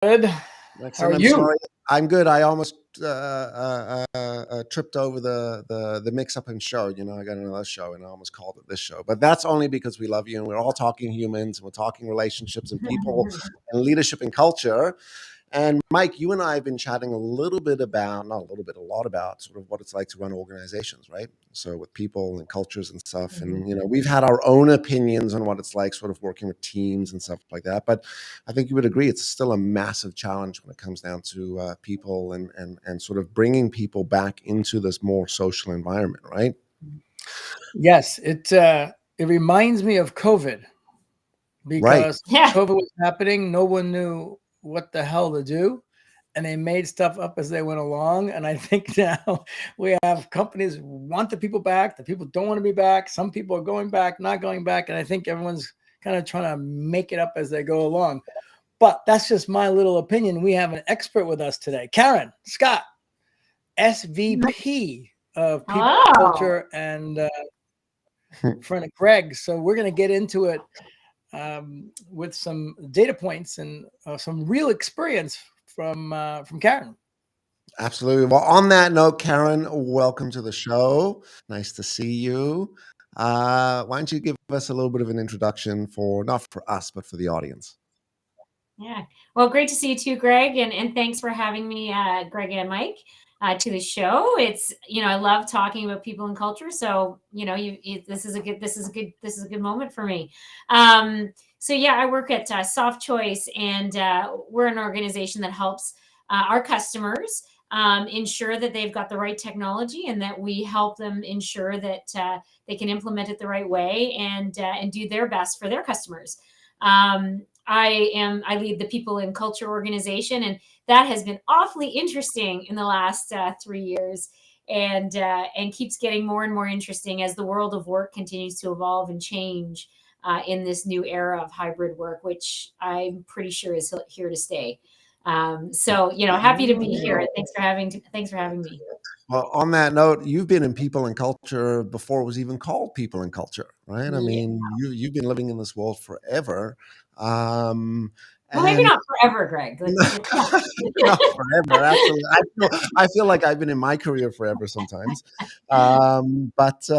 Good. How are Excellent. I'm you? sorry. I'm good. I almost tripped over the mix-up in show. I got another show, and I almost called it this show. But that's only because we love you, and we're all talking humans, and we're talking relationships and people, and leadership and culture. And Mike, you and I have been chatting a little bit about, not a little bit, a lot about sort of what it's like to run organizations, right? So with people and cultures and stuff. And, we've had our own opinions on what it's like sort of working with teams and stuff like that. But I think you would agree it's still a massive challenge when it comes down to people and sort of bringing people back into this more social environment, right? Yes, it reminds me of COVID Right. because Yeah. COVID was happening. No one knew what the hell to do, and they made stuff up as they went along. And I think now we have companies want the people back. The people don't want to be back. Some people are going back, not going back, and I think everyone's kind of trying to make it up as they go along. But that's just my little opinion. We have an expert with us today, Karen Scott, SVP of People Oh. Culture and friend of Greg. So we're going to get into it with some data points and some real experience from Karen. Absolutely. Well, on that note, Karen, welcome to the show. Nice to see you. Why don't you give us a little bit of an introduction for, not for us, but for the audience? Yeah. Well, great to see you too, Greg. And thanks for having me, Greg and Mike, to the show. It's, I love talking about people and culture. So, this is a good moment for me. So yeah, I work at Softchoice, and we're an organization that helps our customers ensure that they've got the right technology, and that we help them ensure that they can implement it the right way and do their best for their customers. I lead the people and culture organization, and that has been awfully interesting in the last 3 years, and keeps getting more and more interesting as the world of work continues to evolve and change in this new era of hybrid work, which I'm pretty sure is here to stay. So happy to be here. Thanks for having me. Well, on that note, you've been in people and culture before it was even called people and culture, right? I mean, you've been living in this world forever. Well, maybe not forever, Greg. Not forever, absolutely. I feel like I've been in my career forever sometimes, but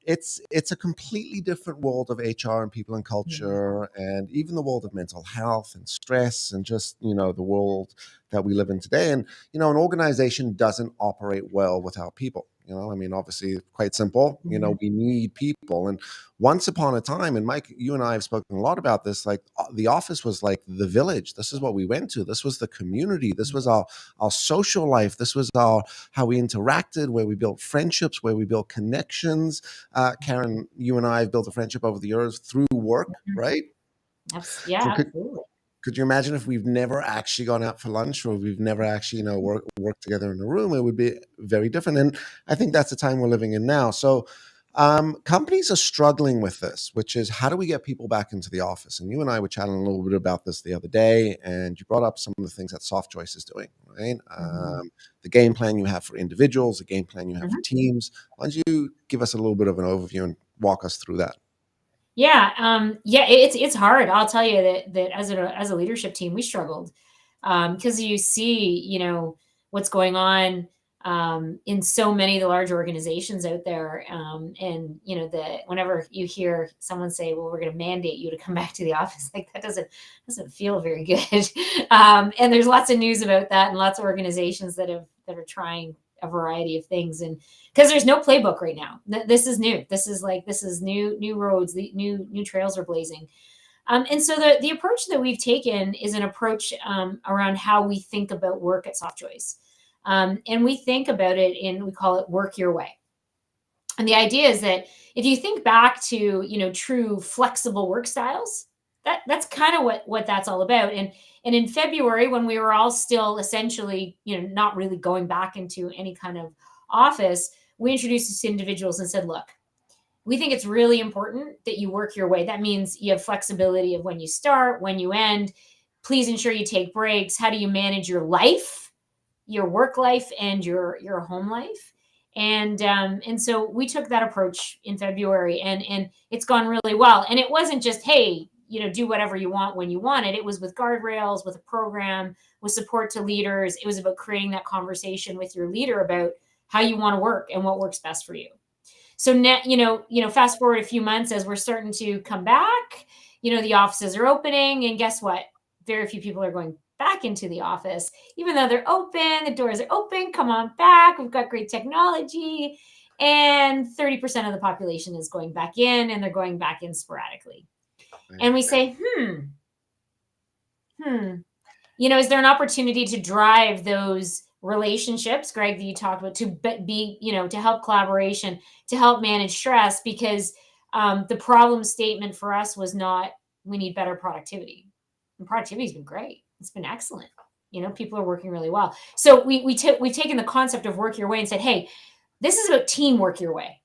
it's a completely different world of HR and people and culture, and even the world of mental health and stress, and just the world that we live in today. And an organization doesn't operate well without people. I mean, obviously, quite simple. We need people. And once upon a time, and Mike, you and I have spoken a lot about this, like the office was like the village. This is what we went to. This was the community. This was our social life. This was how we interacted, where we built friendships, where we built connections. Karen, you and I have built a friendship over the years through work, right? Yeah, So absolutely. could you imagine if we've never actually gone out for lunch, or we've never actually, worked together in a room? It would be very different. And I think that's the time we're living in now. So companies are struggling with this, which is, how do we get people back into the office? And you and I were chatting a little bit about this the other day, and you brought up some of the things that Softchoice is doing, right? The game plan you have for individuals, the game plan you have for teams. Why don't you give us a little bit of an overview and walk us through that? Yeah, it's hard. I'll tell you that as a leadership team, we struggled because you see, what's going on in so many of the large organizations out there, and whenever you hear someone say, "Well, we're going to mandate you to come back to the office," like that doesn't feel very good. And there's lots of news about that, and lots of organizations that are trying a variety of things, and because there's no playbook right now. This is new. This is new roads. The new trails are blazing. And so the approach that we've taken is an approach around how we think about work at Softchoice. And we think about it we call it work your way. And the idea is that if you think back to, true flexible work styles, that's kind of what that's all about. And in February, when we were all still essentially, not really going back into any kind of office, we introduced this to individuals and said, look, we think it's really important that you work your way. That means you have flexibility of when you start, when you end. Please ensure you take breaks. How do you manage your life, your work life, and your home life? And so we took that approach in February, and it's gone really well. And it wasn't just, hey, do whatever you want when you want it. It was with guardrails, with a program, with support to leaders. It was about creating that conversation with your leader about how you want to work and what works best for you. So now, fast forward a few months as we're starting to come back, the offices are opening, and guess what? Very few people are going back into the office, even though they're open, the doors are open, come on back. We've got great technology, and 30% of the population is going back in, and they're going back in sporadically. And we say, is there an opportunity to drive those relationships, Greg, that you talked about, to be, to help collaboration, to help manage stress? Because the problem statement for us was not, we need better productivity. And productivity's been great. It's been excellent. People are working really well. So we've taken the concept of work your way and said, hey, this is about teamwork your way.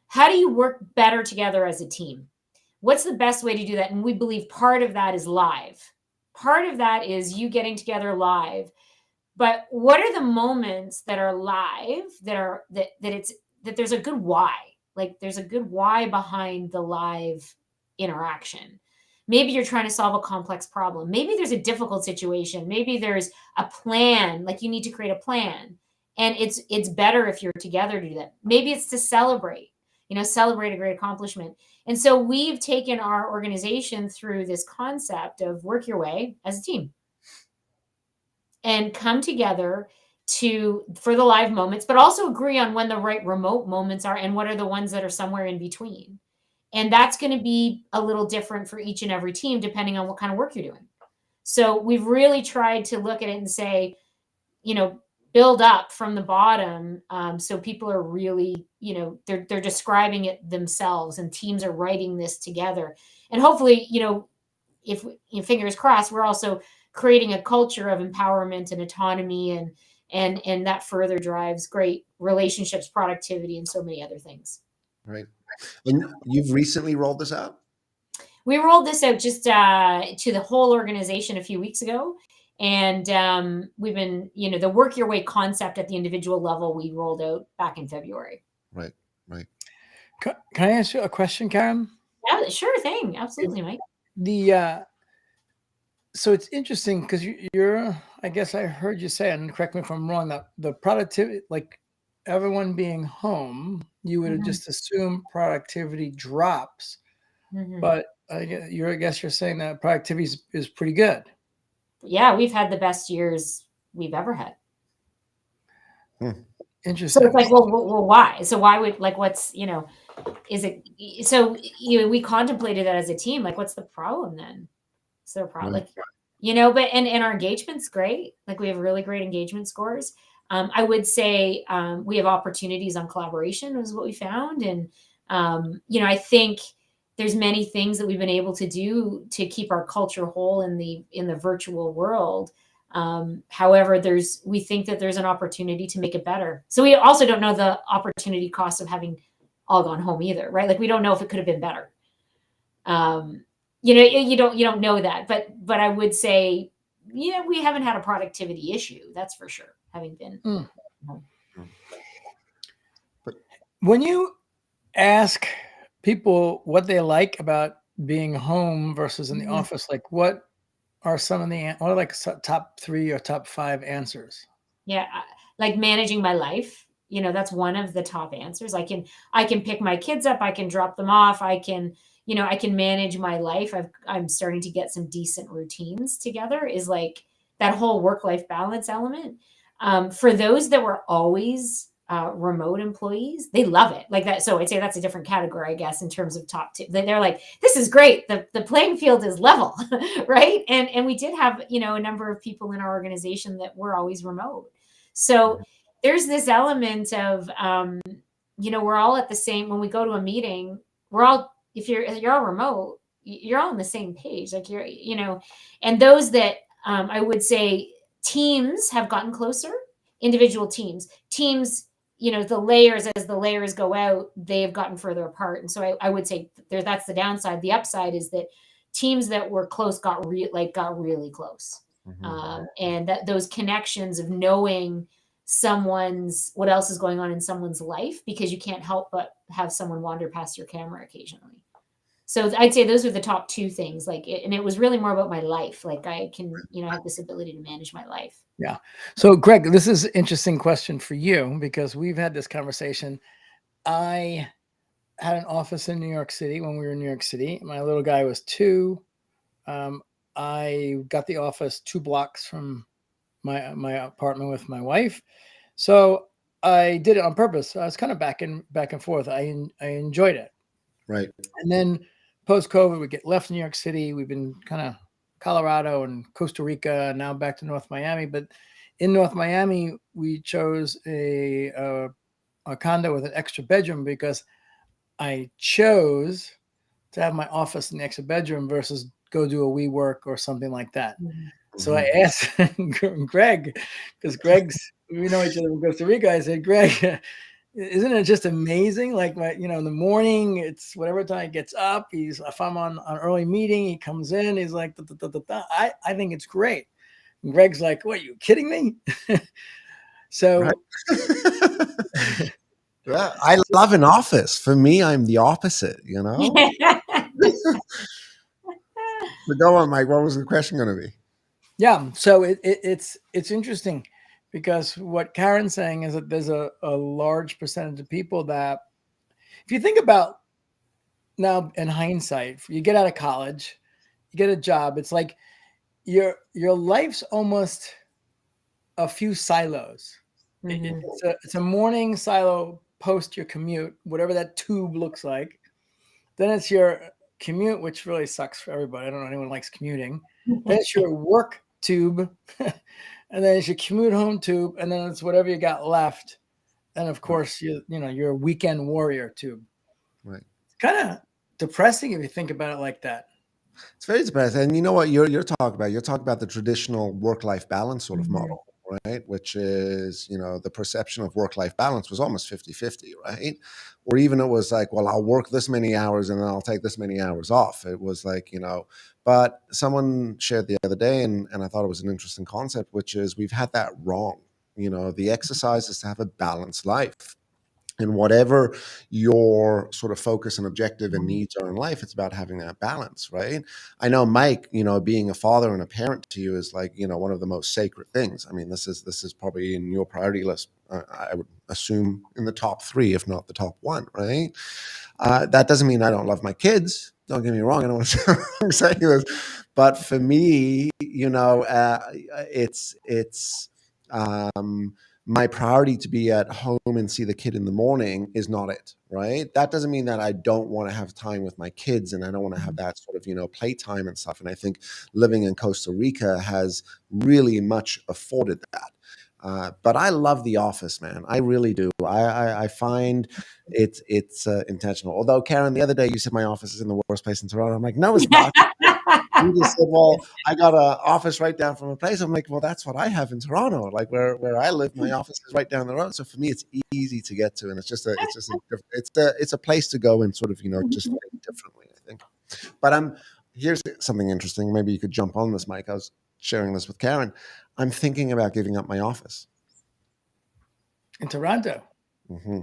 How do you work better together as a team? What's the best way to do that? And we believe part of that is live. Part of that is you getting together live. But what are the moments that are live that there's a good why? Like there's a good why behind the live interaction. Maybe you're trying to solve a complex problem. Maybe there's a difficult situation. Maybe there's a plan, like you need to create a plan. And it's better if you're together to do that. Maybe it's to celebrate a great accomplishment. And so we've taken our organization through this concept of work your way as a team and come together for the live moments, but also agree on when the right remote moments are and what are the ones that are somewhere in between. And that's going to be a little different for each and every team, depending on what kind of work you're doing. So we've really tried to look at it and say, build up from the bottom. So people are really, they're describing it themselves, and teams are writing this together. And hopefully, if fingers crossed, we're also creating a culture of empowerment and autonomy, and that further drives great relationships, productivity, and so many other things. Right. And you've recently rolled this out? We rolled this out just to the whole organization a few weeks ago. And we've been, the work your way concept at the individual level, we rolled out back in February. Right. Can I ask you a question, Karen? Yeah, sure thing. Absolutely, Mike. So it's interesting because you're, I guess I heard you say, and correct me if I'm wrong, that the productivity, like everyone being home, you would just assume productivity drops. But I guess you're saying that productivity is pretty good. Yeah, we've had the best years we've ever had. Interesting. So it's like, well, why? So why would, what's, is it, so, we contemplated that as a team, what's the problem then? Is there a problem? But, and our engagement's great. We have really great engagement scores. I would say we have opportunities on collaboration is what we found. And, I think there's many things that we've been able to do to keep our culture whole in the virtual world. However, we think that there's an opportunity to make it better. So we also don't know the opportunity cost of having all gone home either, right? We don't know if it could have been better. You don't know that, but I would say, we haven't had a productivity issue. That's for sure. Having been. When you ask people what they like about being home versus in the office, what are some of what are top 3 or top 5 answers? Yeah. Managing my life, that's one of the top answers. I can pick my kids up. I can drop them off. I can manage my life. I'm starting to get some decent routines together, is that whole work-life balance element. For those that were always remote employees, they love it that. So I'd say that's a different category, I guess, in terms of top 2. They're like, this is great. The playing field is level, right? And we did have, a number of people in our organization that were always remote. So there's this element of, we're all at the same, when we go to a meeting, we're all, if you're all remote, you're all on the same page. And those that I would say teams have gotten closer, individual teams, the layers, as the layers go out, they have gotten further apart. And so I would say that's the downside. The upside is that teams that were close got really close. And those connections of knowing what else is going on in someone's life, because you can't help but have someone wander past your camera occasionally. So I'd say those are the top two things. Like, and it was really more about my life. Like I can, have this ability to manage my life. Yeah. So Greg, this is an interesting question for you because we've had this conversation. I had an office in New York City when we were in New York City. My little guy was 2. I got the office 2 blocks from my apartment with my wife. So I did it on purpose. I was kind of back and forth. I enjoyed it. Right. And then post COVID, we get left New York City. We've been kind of Colorado and Costa Rica, and now back to North Miami. But in North Miami, we chose a condo with an extra bedroom because I chose to have my office in the extra bedroom versus go do a WeWork or something like that. Mm-hmm. So I asked Greg, because we know each other from Costa Rica. I said, Greg, isn't it just amazing? Like in the morning, it's whatever time he gets up. If I'm on an early meeting, he comes in. He's like, I think it's great. And Greg's like, what? Are you kidding me? So. Right. Yeah, I love an office. For me, I'm the opposite. But go on, Mike. What was the question going to be? Yeah, so it's interesting because what Karen's saying is that there's a large percentage of people that, if you think about now in hindsight, you get out of college, you get a job, it's like your life's almost a few silos. Mm-hmm. It's a morning silo post your commute, whatever that tube looks like. Then it's your commute, which really sucks for everybody. I don't know anyone likes commuting. Then it's your work tube, and then it's your commute home tube, and then it's whatever you got left. And of course, your weekend warrior tube. Right. It's kind of depressing if you think about it like that. It's very depressing. And you know what you're talking about? You're talking about the traditional work-life balance sort of model, right? Which is, the perception of work-life balance was almost 50-50, right? Or even it was like, well, I'll work this many hours and then I'll take this many hours off. It was like, but someone shared the other day, and I thought it was an interesting concept, which is we've had that wrong. The exercise is to have a balanced life. And whatever your sort of focus and objective and needs are in life, it's about having that balance, right? I know, Mike, being a father and a parent to you is like, one of the most sacred things. I mean, this is probably in your priority list. I would assume in the top 3, if not the top 1, right? That doesn't mean I don't love my kids. Don't get me wrong. I don't want to say this, but for me, it's my priority to be at home and see the kid in the morning is not it, right? That doesn't mean that I don't want to have time with my kids and I don't want to have that sort of, playtime and stuff. And I think living in Costa Rica has really much afforded that. But I love the office, man. I really do. I find it's intentional. Although, Karen, the other day you said my office is in the worst place in Toronto. I'm like, no, it's not. You just said, well, I got an office right down from a place. I'm like, well, that's what I have in Toronto. Like where I live, my office is right down the road. So for me, it's easy to get to, and it's a place to go and sort of just think differently, I think. But here's something interesting. Maybe you could jump on this, Mike. I was sharing this with Karen. I'm thinking about giving up my office in Toronto. Mm-hmm.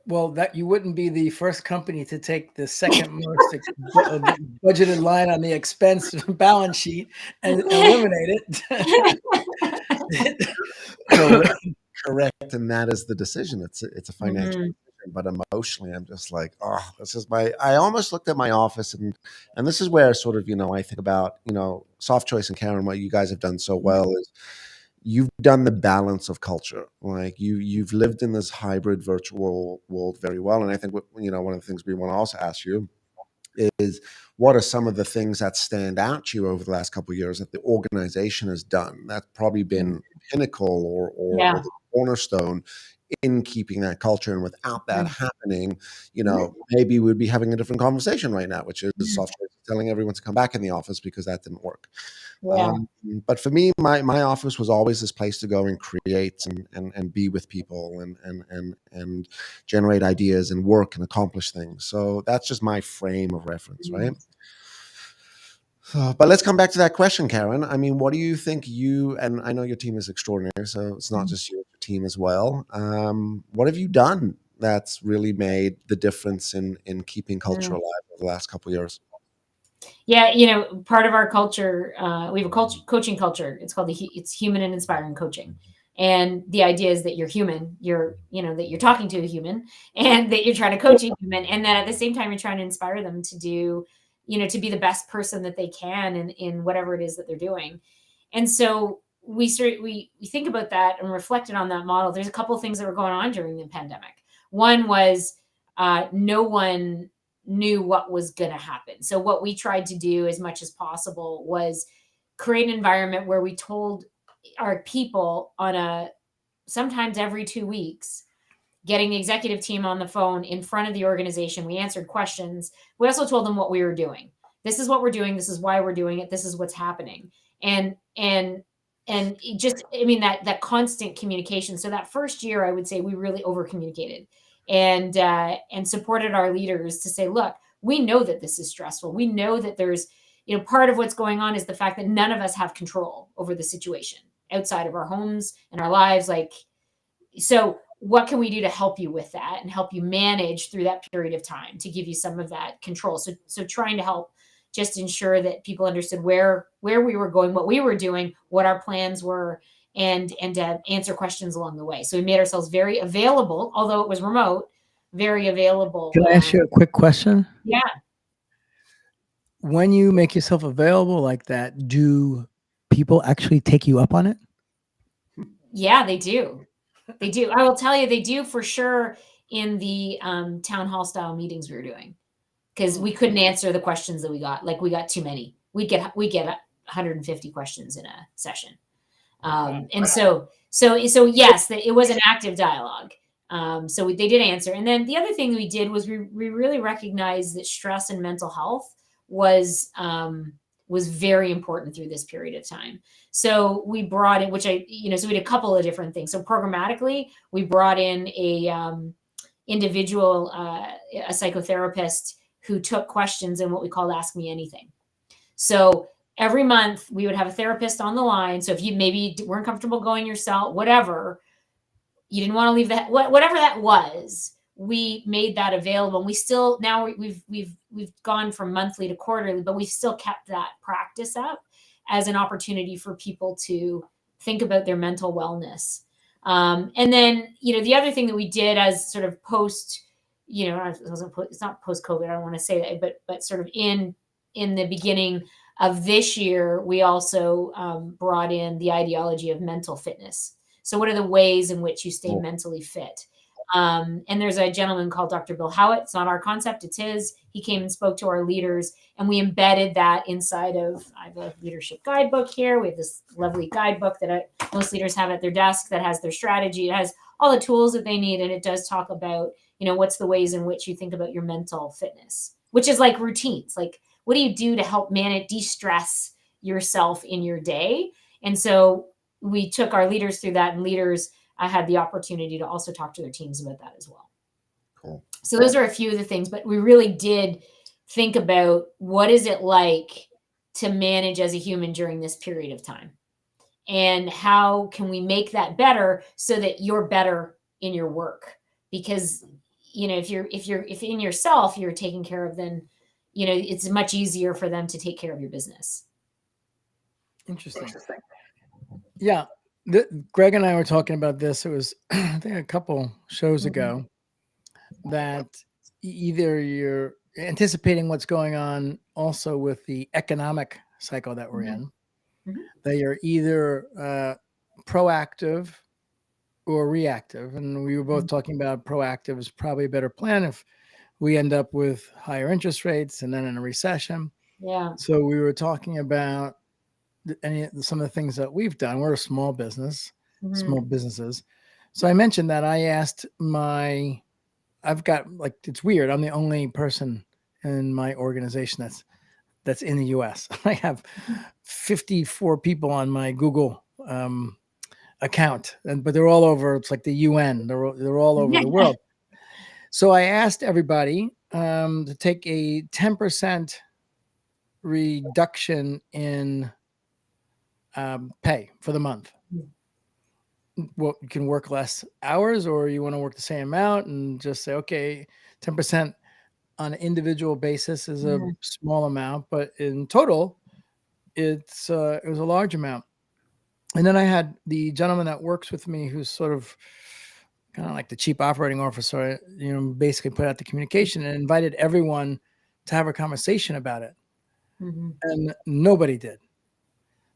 Well, that you wouldn't be the first company to take the second most budgeted line on the expense balance sheet and eliminate it. Correct, and that is the decision. It's a financial decision, but emotionally, I'm just like, oh, this is I almost looked at my office, and this is where sort of I think about Softchoice and Karen. What you guys have done so well is you've done the balance of culture. Like you've lived in this hybrid virtual world very well. And I think one of the things we want to also ask you is, what are some of the things that stand out to you over the last couple of years that the organization has done that's probably been pinnacle or the cornerstone in keeping that culture? And without that happening, maybe we'd be having a different conversation right now, which is Softchoice telling everyone to come back in the office because that didn't work. Yeah. But for me, my office was always this place to go and create and be with people and generate ideas and work and accomplish things. So that's just my frame of reference, right? But let's come back to that question, Karen. I mean, what do you think and I know your team is extraordinary, so it's not just your team as well. What have you done, that's really made the difference in keeping culture alive over the last couple of years. Yeah, part of our culture, we have a coaching culture. It's called it's human and inspiring coaching. And the idea is that you're human, that you're talking to a human, and that you're trying to coach a human. And then at the same time, you're trying to inspire them to do, to be the best person that they can in whatever it is that they're doing. And so we think about that and reflected on that model. There's a couple of things that were going on during the pandemic. One was no one knew what was going to happen. So what we tried to do as much as possible was create an environment where we told our people sometimes every 2 weeks, getting the executive team on the phone in front of the organization. We answered questions. We also told them what we were doing. This is what we're doing. This is why we're doing it. This is what's happening. And just, that constant communication. So that first year, I would say we really over communicated and supported our leaders to say, look, we know that this is stressful. We know that there's, part of what's going on is the fact that none of us have control over the situation outside of our homes and our lives. So what can we do to help you with that and help you manage through that period of time to give you some of that control? So trying to help just ensure that people understood where we were going, what we were doing, what our plans were, and answer questions along the way. So we made ourselves very available, although it was remote, very available. Can I ask you a quick question? Yeah. When you make yourself available like that, do people actually take you up on it? Yeah, they do. They do. I will tell you, they do for sure in the town hall style meetings we were doing, because we couldn't answer the questions that we got. Like, we got too many. We get 150 questions in a session. And so yes, it was an active dialogue. So they did answer. And then the other thing we did was we really recognized that stress and mental health was very important through this period of time. So we brought in, so we did a couple of different things. So programmatically, we brought in a individual, a psychotherapist who took questions in what we called Ask Me Anything. So every month we would have a therapist on the line. So if you maybe weren't comfortable going yourself, whatever, you didn't want to leave that, whatever that was, we made that available. And we still, now we've gone from monthly to quarterly, but we've still kept that practice up as an opportunity for people to think about their mental wellness. And then, the other thing that we did as sort of post, it's not post-COVID, I don't want to say that, but sort of in the beginning of this year, we also brought in the ideology of mental fitness. So what are the ways in which you stay mentally fit? And there's a gentleman called Dr. Bill Howitt. It's not our concept, it's his. He came and spoke to our leaders, and we embedded that inside of, I have a leadership guidebook here. We have this lovely guidebook that most leaders have at their desk that has their strategy. It has all the tools that they need, and it does talk about, what's the ways in which you think about your mental fitness, which is like routines. Like, what do you do to help de-stress yourself in your day? And so we took our leaders through that, and leaders had the opportunity to also talk to their teams about that as well. Cool. So those are a few of the things, but we really did think about what is it like to manage as a human during this period of time, and how can we make that better so that you're better in your work? Because, if in yourself you're taken care of, then, it's much easier for them to take care of your business. Interesting. Yeah. Greg and I were talking about this. It was, I think, a couple shows ago, that either you're anticipating what's going on also with the economic cycle that we're in, that you're either proactive or reactive. And we were both talking about proactive is probably a better plan if we end up with higher interest rates and then in a recession. Yeah. So we were talking about some of the things that we've done. We're a small business, small businesses. So I mentioned that I asked I've got, it's weird, I'm the only person in my organization that's in the US. I have 54 people on my Google account, but they're all over. It's like the UN. They're all over the world. So I asked everybody to take a 10% reduction in pay for the month. well, you can work less hours, or you want to work the same amount and just say, okay, 10% on an individual basis is a small amount, but in total, it was a large amount. And then I had the gentleman that works with me, who's sort of kind of like the chief operating officer, basically put out the communication and invited everyone to have a conversation about it. Mm-hmm. And nobody did.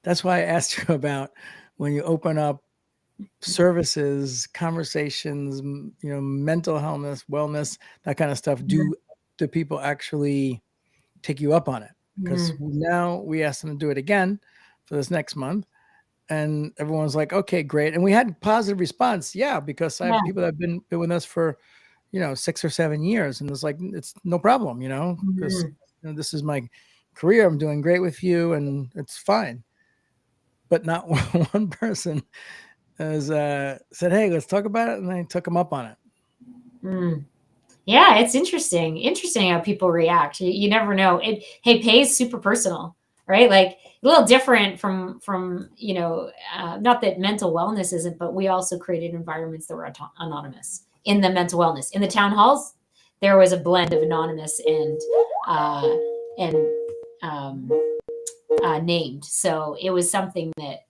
That's why I asked you about when you open up services, conversations, mental wellness, that kind of stuff. Do people actually take you up on it? Because now we asked them to do it again for this next month. And everyone's like, okay, great. And we had positive response. Yeah, because I have people that have been with us for, 6 or 7 years. And it's like, it's no problem, because this is my career. I'm doing great with you and it's fine. But not one person has said, hey, let's talk about it. And I took them up on it. Yeah, it's interesting how people react. You never know. Hey, pay is super personal, right? Like a little different from not that mental wellness isn't, but we also created environments that were anonymous in the mental wellness. In the town halls, there was a blend of anonymous and named. So it was something that,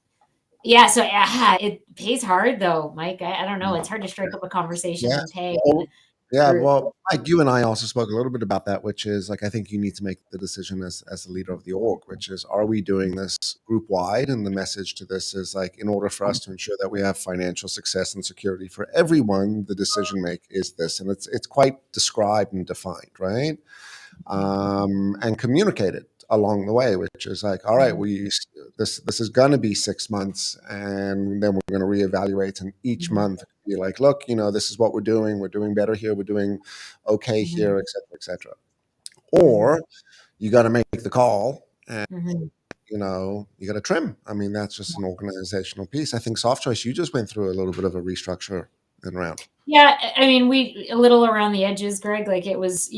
yeah. So it pays hard though, Mike. I don't know. It's hard to strike up a conversation on pay. Well, Mike, you and I also spoke a little bit about that, which is like, I think you need to make the decision as the leader of the org, which is, are we doing this group wide? And the message to this is like, in order for us to ensure that we have financial success and security for everyone, the decision make is this. And it's quite described and defined, right? And communicated along the way, which is like, all right, this is going to be 6 months, and then we're going to reevaluate, and each month be like, look, this is what we're doing better here, we're doing okay here, et cetera. Or you got to make the call, and you got to trim. I mean, that's just an organizational piece. I think Softchoice, you just went through a little bit of a restructure in round. Yeah, I mean, we a little around the edges, Greg. Like it was,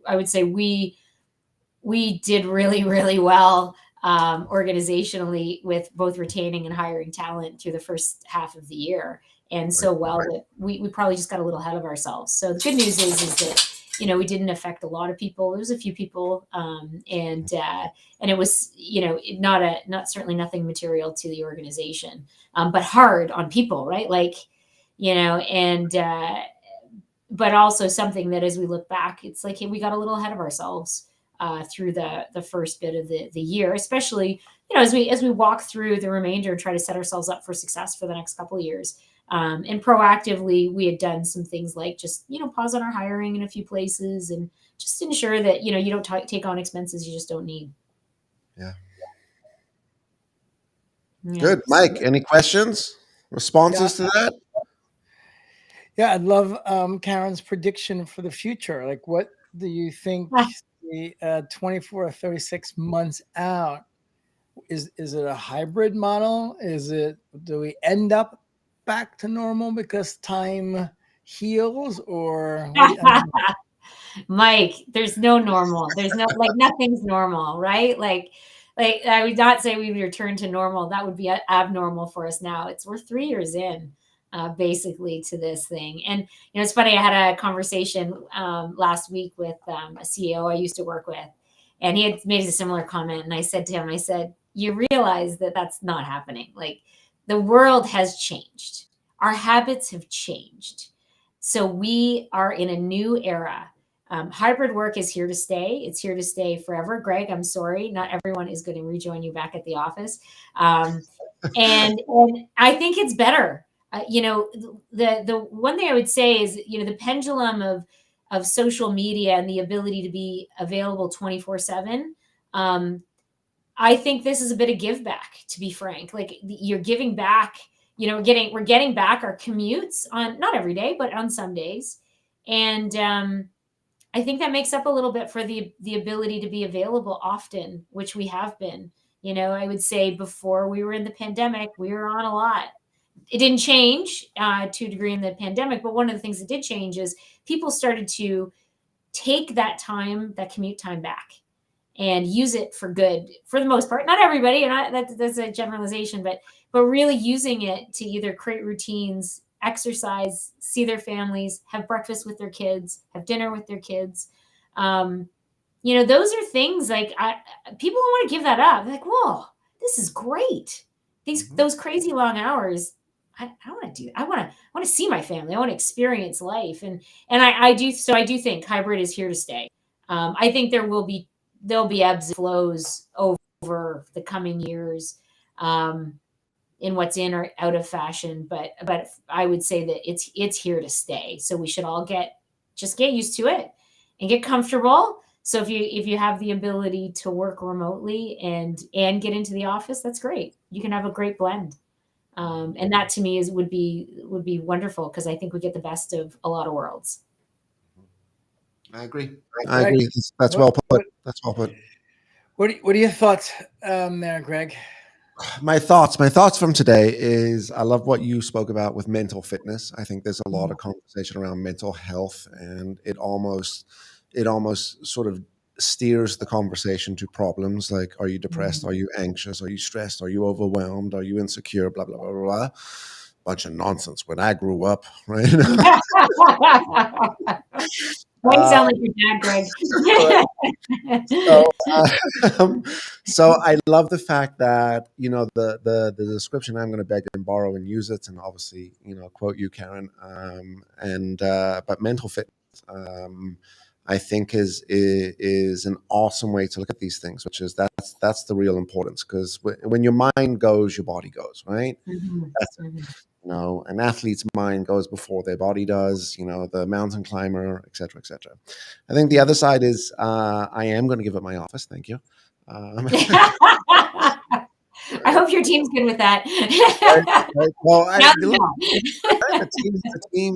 I would say we did really, really well organizationally with both retaining and hiring talent through the first half of the year, and so well that we probably just got a little ahead of ourselves. So the good news is that we didn't affect a lot of people. There was a few people, and it was not certainly nothing material to the organization, but hard on people, right? Like and but also something that as we look back, it's like, hey, we got a little ahead of ourselves through the first bit of the year, especially as we walk through the remainder and try to set ourselves up for success for the next couple of years. And proactively, we had done some things like just pause on our hiring in a few places and just ensure that you don't take on expenses you just don't need. Yeah. Good, Mike. Any questions, responses to that? Yeah, I'd love Karen's prediction for the future. Like, what do you think the 24 or 36 months out? Is it a hybrid model? Do we end up back to normal because time heals, or Mike, there's no normal. There's no nothing's normal, right? Like I would not say we would return to normal. That would be abnormal for us now. We're 3 years in. Basically to this thing. And, it's funny. I had a conversation last week with a CEO I used to work with, and he had made a similar comment. And I said to him, you realize that that's not happening. Like the world has changed. Our habits have changed. So we are in a new era. Hybrid work is here to stay. It's here to stay forever. Greg, I'm sorry. Not everyone is going to rejoin you back at the office. And I think it's better. The one thing I would say is, the pendulum of social media and the ability to be available 24/7. I think this is a bit of give back, to be frank. Like you're giving back, we're getting back our commutes on, not every day, but on some days. And I think that makes up a little bit for the ability to be available often, which we have been. I would say before we were in the pandemic, we were on a lot. It didn't change to a degree in the pandemic, but one of the things that did change is people started to take that commute time back. and use it for good for the most part. Not everybody, and that's a generalization, but really using it to either create routines, exercise, see their families, have breakfast with their kids, have dinner with their kids. Those are things like people don't want to give that up. They're like, whoa, this is great. Those crazy long hours. I want to do. I want to see my family. I want to experience life, and I do. So I do think hybrid is here to stay. I think there'll be ebbs and flows over the coming years, in what's in or out of fashion. But I would say that it's here to stay. So we should all get used to it and get comfortable. So if you have the ability to work remotely and get into the office, that's great. You can have a great blend. And that to me would be wonderful, because I think we get the best of a lot of worlds. I agree. I agree. That's well put. That's well put. What are your thoughts there, Greg? My thoughts from today is I love what you spoke about with mental fitness. I think there's a lot of conversation around mental health, and it almost sort of steers the conversation to problems like, are you depressed? Are you anxious? Are you stressed? Are you overwhelmed? Are you insecure? Blah, blah, blah, blah, blah. Bunch of nonsense when I grew up, right? You sound like your dad, Greg. So I love the fact that, the description, I'm going to beg and borrow and use it, and obviously, quote you, Karen, but mental fitness, I think is an awesome way to look at these things, which is that's the real importance, because when your mind goes, your body goes, right? That's it. An athlete's mind goes before their body does, the mountain climber, et cetera, et cetera. I think the other side is I am going to give up my office. Thank you. I hope your team's good with that. Right. Well,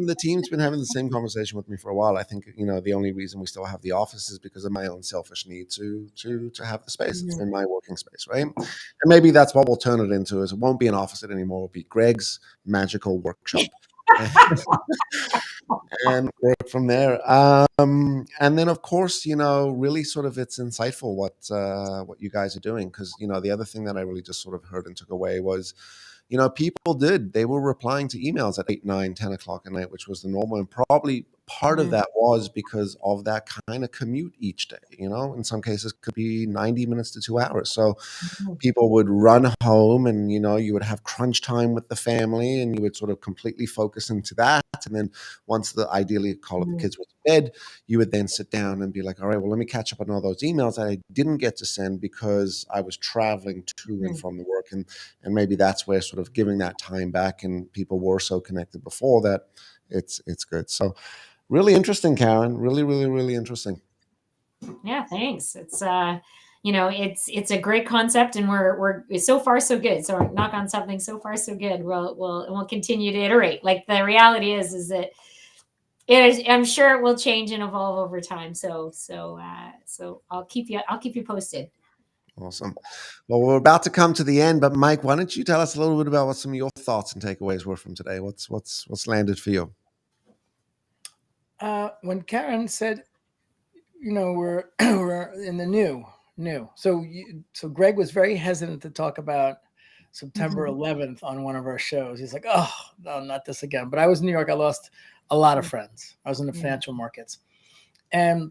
the team's been having the same conversation with me for a while. I think the only reason we still have the office is because of my own selfish need to have the space. It's been my working space, right? And maybe that's what we'll turn it into. Is it won't be an office anymore. It'll be Greg's magical workshop. And work from there. And then, of course, really sort of it's insightful what you guys are doing, because, the other thing that I really just sort of heard and took away was, people they were replying to emails at 8, 9, 10 o'clock at night, which was the normal. And probably part of that was because of that kind of commute each day, in some cases could be 90 minutes to 2 hours. So people would run home and, you would have crunch time with the family, and you would sort of completely focus into that. And then once ideally call up the kids went to bed, you would then sit down and be like, all right, well, let me catch up on all those emails that I didn't get to send because I was traveling to and from the work. And maybe that's where sort of giving that time back, and people were so connected before that it's good. So really interesting, Karen. Really, really, really interesting. Yeah, thanks. It's it's a great concept, and we're so far so good. So knock on something, so far so good. We'll continue to iterate. Like, the reality is that I'm sure it will change and evolve over time. So I'll keep you posted. Awesome. Well, we're about to come to the end, but Mike, why don't you tell us a little bit about what some of your thoughts and takeaways were from today? What's landed for you? When Karen said, we're in the new. So Greg was very hesitant to talk about September 11th on one of our shows. He's like, oh, no, not this again. But I was in New York. I lost a lot of friends. I was in the financial markets. And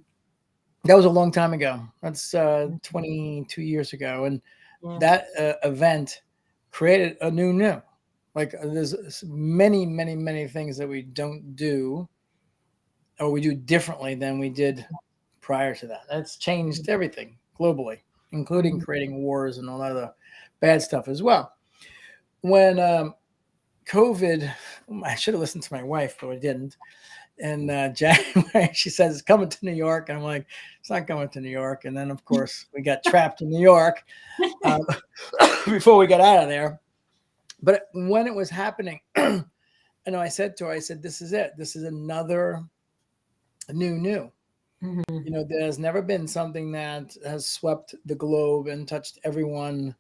that was a long time ago. That's 22 years ago. And that event created a new. Like, there's many, many, many things that we don't do, or we do differently than we did prior to that. That's changed everything globally, including creating wars and a lot of the bad stuff as well. When COVID, I should have listened to my wife, but I didn't. In January, she says, it's coming to New York. And I'm like, it's not coming to New York. And then, of course, we got trapped in New York before we got out of there. But when it was happening, I said to her, this is it. This is another new. There's never been something that has swept the globe and touched everyone,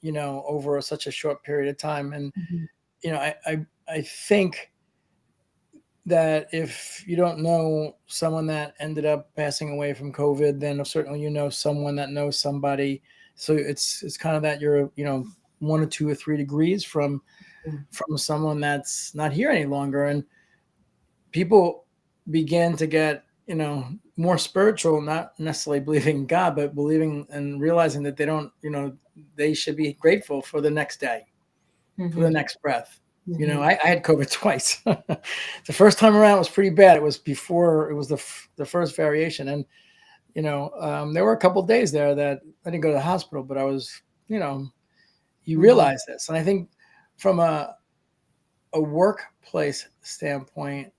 over such a short period of time. And, I think that if you don't know someone that ended up passing away from COVID, then certainly you know someone that knows somebody. So it's kind of that you're 1 or 2 or 3 degrees from someone that's not here any longer, and people begin to get more spiritual, not necessarily believing in God, but believing and realizing that they don't they should be grateful for the next day, for the next breath. I had COVID twice. The first time around was pretty bad. It was before, it was the first variation. And, there were a couple of days there that I didn't go to the hospital, but I was, you realize this. And I think from a workplace standpoint,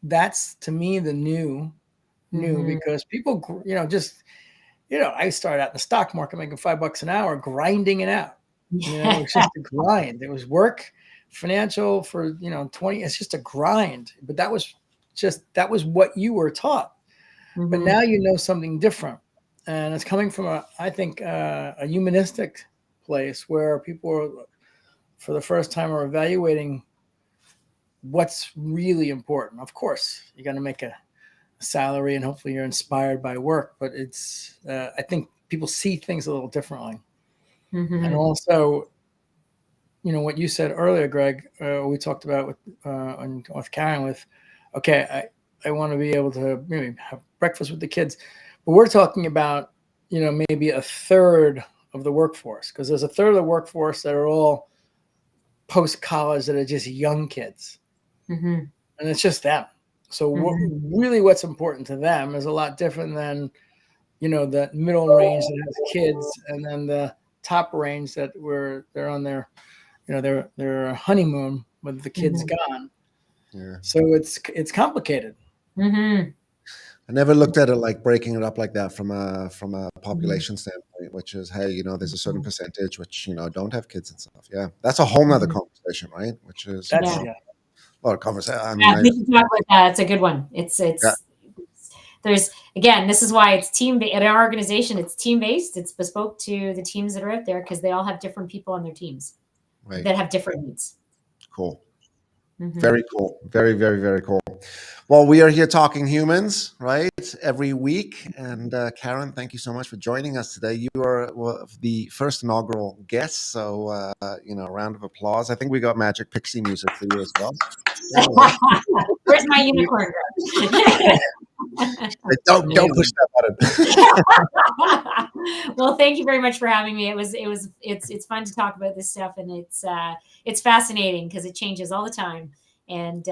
that's to me the new, because people, I started out in the stock market making $5 an hour, grinding it out. It was just a grind. It was work, financial for 20. It's just a grind. But that was what you were taught. But now you know something different, and it's coming from I think a humanistic place where people are, for the first time, are evaluating what's really important. Of course, you got to make a salary, and hopefully you're inspired by work. But it's I think people see things a little differently. And also, what you said earlier, Greg, we talked about with Karen, okay, I want to be able to maybe have breakfast with the kids, but we're talking about, maybe a third of the workforce, because there's a third of the workforce that are all post-college that are just young kids. And it's just them. So what's important to them is a lot different than, the middle range that has kids, and then the top range that they're on their their honeymoon with the kids gone. Yeah. So it's complicated. I never looked at it like breaking it up like that from a population standpoint, which is, hey, there's a certain percentage which don't have kids and stuff. Yeah, that's a whole nother conversation, right? Which is a lot of conversation. I mean, we can talk about that. It's a good one. It's there's, again, this is why it's at our organization, it's team based. It's bespoke to the teams that are out there, because they all have different people on their teams that have different needs. Cool. Very cool. Very, very, very cool. Well, we are here talking humans, right, every week. And Karen, thank you so much for joining us today. You are the first inaugural guest. So, a round of applause. I think we got magic pixie music for you as well. Where's my unicorn? Don't push that button. Well, thank you very much for having me. It's fun to talk about this stuff, and it's fascinating because it changes all the time, and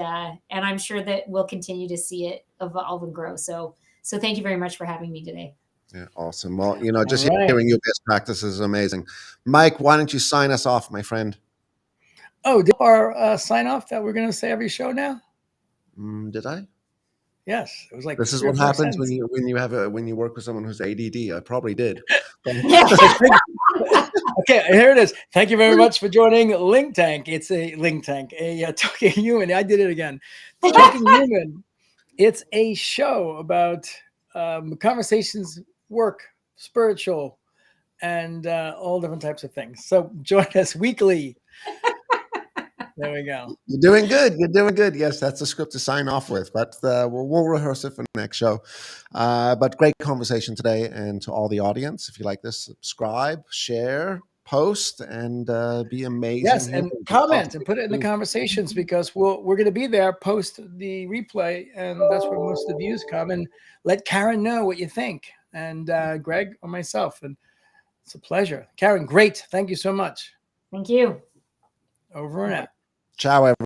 I'm sure that we'll continue to see it evolve and grow. So thank you very much for having me today. Yeah, awesome. Well, just hearing your best practices is amazing. Mike, why don't you sign us off, my friend? Oh, did our sign off that we're going to say every show now? Did I? Yes, it was like this is what happens when you work with someone who's ADD. I probably did. Okay, here it is. Thank you very much for joining Link Tank. It's a Link Tank, a Talking Human. I did it again. Talking Human. It's a show about conversations, work, spiritual, and all different types of things. So join us weekly. There we go. You're doing good. You're doing good. Yes, that's the script to sign off with, but we'll rehearse it for the next show. But great conversation today. And to all the audience, if you like this, subscribe, share, post, and be amazing. Yes, and comment and put it in the conversations, because we're going to be there post the replay, and that's where most of the views come. And let Karen know what you think, and Greg or myself. And it's a pleasure. Karen, great. Thank you so much. Thank you. Over and out. Ciao, everyone.